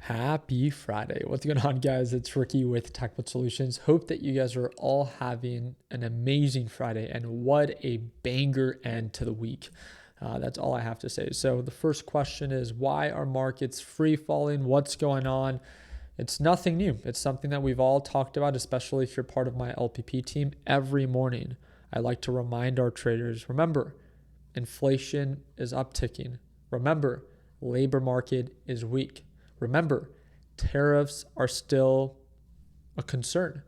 Happy Friday. What's going on, guys? It's Ricky with Technical Solutions. Hope that you guys are all having an amazing Friday, and what a banger end to the week. That's all I have to say. So the first question is, why are markets free falling? What's going on? It's nothing new. It's something that we've all talked about, especially if you're part of my LPP team. Every morning, I like to remind our traders, remember, inflation is upticking. Remember, labor market is weak. Remember, tariffs are still a concern.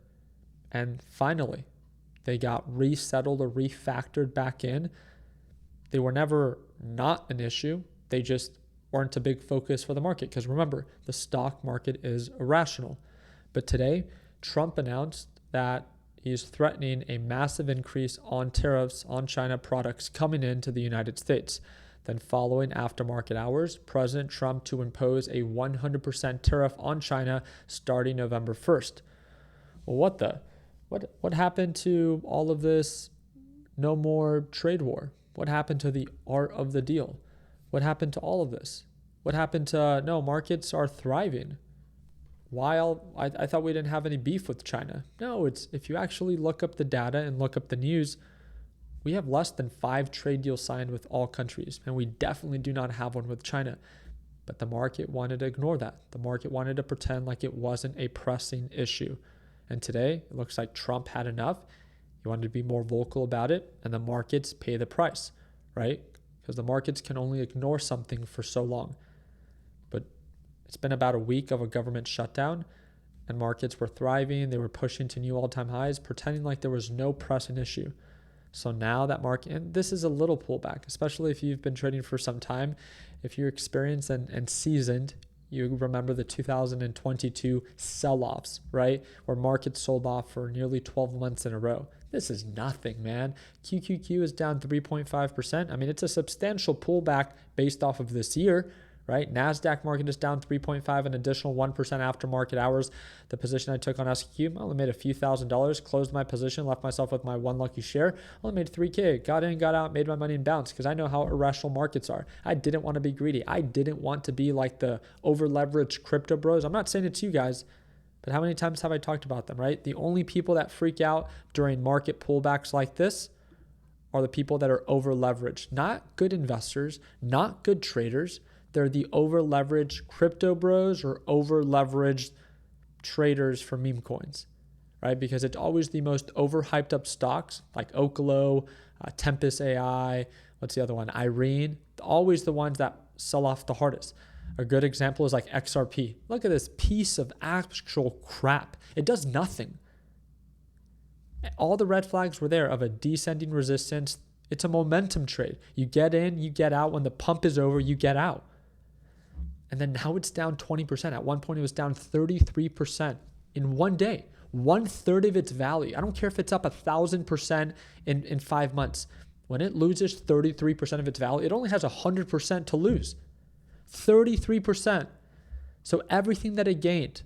And finally, they got resettled or refactored back in. They were never not an issue. They just weren't a big focus for the market. Because remember, the stock market is irrational. But today, Trump announced that he's threatening a massive increase on tariffs on China products coming into the United States. Then following aftermarket hours, President Trump to impose a 100% tariff on China starting November 1st. Well, what happened to all of this no more trade war? What happened to the art of the deal? What happened to all of this? What happened to, no, markets are thriving. I thought we didn't have any beef with China. No, it's if you actually look up the data and look up the news, we have less than 5 trade deals signed with all countries, and we definitely do not have one with China. But the market wanted to ignore that. The market wanted to pretend like it wasn't a pressing issue. And today, it looks like Trump had enough. He wanted to be more vocal about it, and the markets pay the price, right? Because the markets can only ignore something for so long. But it's been about a week of a government shutdown, and markets were thriving. They were pushing to new all-time highs, pretending like there was no pressing issue. So now that market, and this is a little pullback, especially if you've been trading for some time. If you're experienced and seasoned, you remember the 2022 sell-offs, right? Where markets sold off for nearly 12 months in a row. This is nothing, man. QQQ is down 3.5%. I mean, it's a substantial pullback based off of this year, right? NASDAQ market is down 3.5, an additional 1% after market hours. The position I took on SQ, I only made a few $1,000s, closed my position, left myself with my one lucky share, only made $3K, got in, got out, made my money and bounced because I know how irrational markets are. I didn't want to be greedy. I didn't want to be like the over-leveraged crypto bros. I'm not saying it's you guys, but how many times have I talked about them, right? The only people that freak out during market pullbacks like this are the people that are over-leveraged. Not good investors, not good traders. They're the over-leveraged crypto bros or over-leveraged traders for meme coins, right? Because it's always the most overhyped up stocks like Oklo, Tempest AI, what's the other one? Irene, always the ones that sell off the hardest. A good example is like XRP. Look at this piece of actual crap. It does nothing. All the red flags were there of a descending resistance. It's a momentum trade. You get in, you get out. When the pump is over, you get out. And then now it's down 20%. At one point, it was down 33% in one day. 1/3 of its value. I don't care if it's up 1,000% in 5 months. When it loses 33% of its value, it only has 100% to lose. 33%. So everything that it gained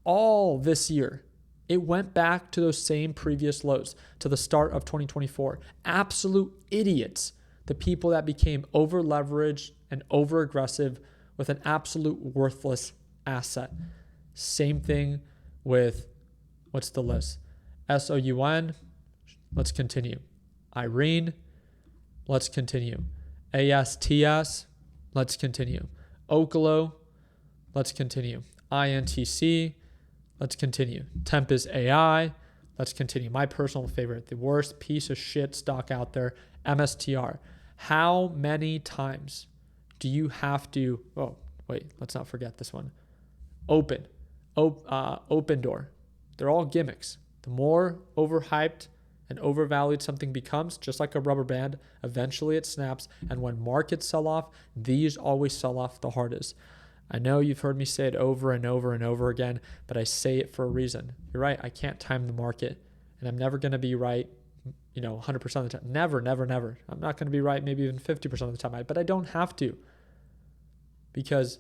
all this year, it went back to those same previous lows, to the start of 2024. Absolute idiots. The people that became over-leveraged and over-aggressive with an absolute worthless asset. Same thing with, what's the list? SOUN, let's continue. Irene, let's continue. ASTS, let's continue. Oklo, let's continue. INTC, let's continue. Tempest AI, let's continue. My personal favorite, the worst piece of shit stock out there, MSTR. How many times do you have to, oh, wait, let's not forget this one. Open door. They're all gimmicks. The more overhyped and overvalued something becomes, just like a rubber band, eventually it snaps. And when markets sell off, these always sell off the hardest. I know you've heard me say it over and over and over again, but I say it for a reason. You're right, I can't time the market, and I'm never going to be right 100% of the time. Never, never, never. I'm not going to be right maybe even 50% of the time, but I don't have to. Because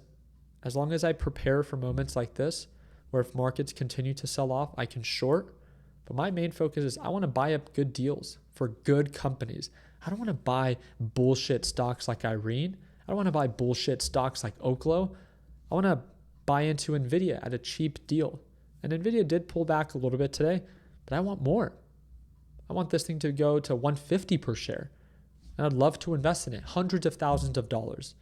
as long as I prepare for moments like this, where if markets continue to sell off, I can short. But my main focus is I want to buy up good deals for good companies. I don't want to buy bullshit stocks like Irene. I don't want to buy bullshit stocks like Oklo. I want to buy into NVIDIA at a cheap deal. And NVIDIA did pull back a little bit today, but I want more. I want this thing to go to 150 per share. And I'd love to invest in it, hundreds of thousands of dollars.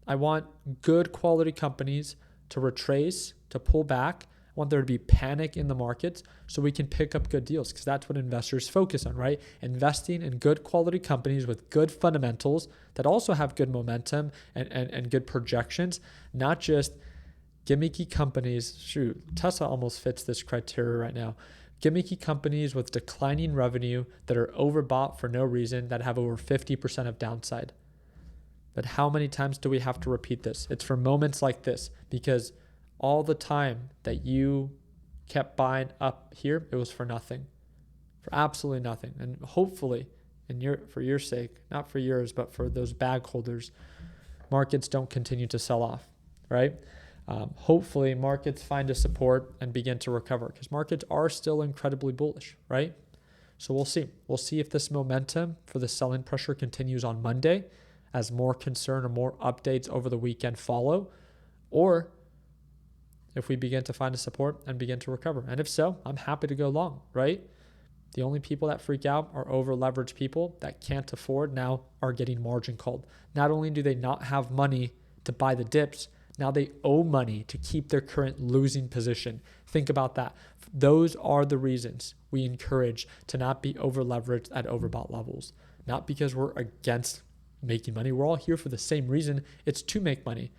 I want good quality companies to retrace, to pull back. I want there to be panic in the markets so we can pick up good deals, because that's what investors focus on, right? Investing in good quality companies with good fundamentals that also have good momentum and good projections, not just gimmicky companies. Shoot, Tesla almost fits this criteria right now. Gimmicky companies with declining revenue that are overbought for no reason, that have over 50% of downside. But how many times do we have to repeat this? It's for moments like this, because all the time that you kept buying up here, it was for nothing, for absolutely nothing. And hopefully, for your sake, not for yours, but for those bag holders, markets don't continue to sell off, right? Hopefully, markets find a support and begin to recover, because markets are still incredibly bullish, right? So we'll see. We'll see if this momentum for the selling pressure continues on Monday, as more concern or more updates over the weekend follow, or if we begin to find a support and begin to recover. And if so, I'm happy to go long, right? The only people that freak out are over-leveraged people that can't afford, now are getting margin called. Not only do they not have money to buy the dips, now they owe money to keep their current losing position. Think about that. Those are the reasons we encourage to not be over-leveraged at overbought levels. Not because we're against making money. We're all here for the same reason. It's to make money.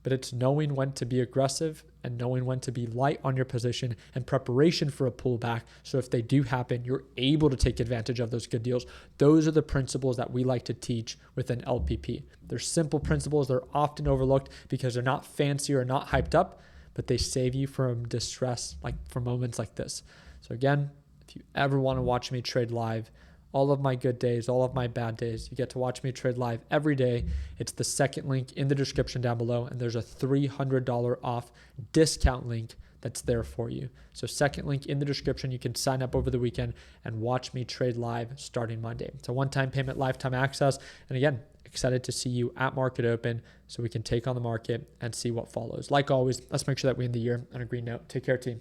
But it's knowing when to be aggressive and knowing when to be light on your position in preparation for a pullback. So if they do happen, you're able to take advantage of those good deals. Those are the principles that we like to teach within LPP. They're simple principles. They're often overlooked because they're not fancy or not hyped up, but they save you from distress, like for moments like this. So again, if you ever want to watch me trade live, all of my good days, all of my bad days, you get to watch me trade live every day. It's the second link in the description down below, and there's a $300 off discount link that's there for you. So second link in the description, you can sign up over the weekend and watch me trade live starting Monday. It's a one-time payment, lifetime access. And again, excited to see you at market open so we can take on the market and see what follows. Like always, let's make sure that we end the year on a green note. Take care, team.